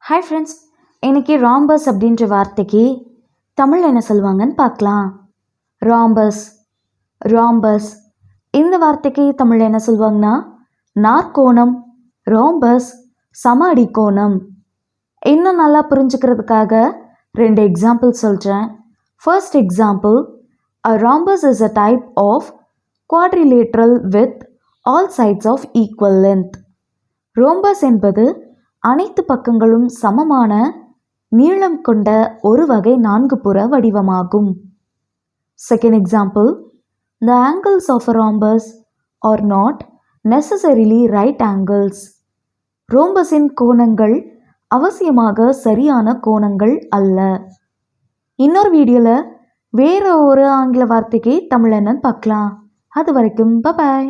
Hi friends, இன்னைக்கு rhombus அப்படின்ற வார்த்தைக்கு தமிழ் என்ன சொல்லுவாங்கன்னு பார்க்கலாம். ராம்பஸ் ராம்பஸ் இந்த வார்த்தைக்கு தமிழ் என்ன சொல்லுவாங்கன்னா நாற்கோணம், ராம்பஸ் சம அடிக்கோணம். இன்னும் நல்லா புரிஞ்சுக்கிறதுக்காக 2 எக்ஸாம்பிள் சொல்கிறேன். First example, a rhombus is a type of quadrilateral with all sides of equal length. Rhombus என்பது அனைத்து பக்கங்களும் சமமான நீளம் கொண்ட ஒரு வகை 4 புற வடிவமாகும். Second example, the angles of a rhombus are not necessarily right angles. ரோம்பஸின் கோணங்கள் அவசியமாக சரியான கோணங்கள் அல்ல. இன்னொரு வீடியோவில் வேற ஒரு ஆங்கில வார்த்தைக்கு தமிழ் என்னன்னு பார்க்கலாம். அது வரைக்கும் பாய்.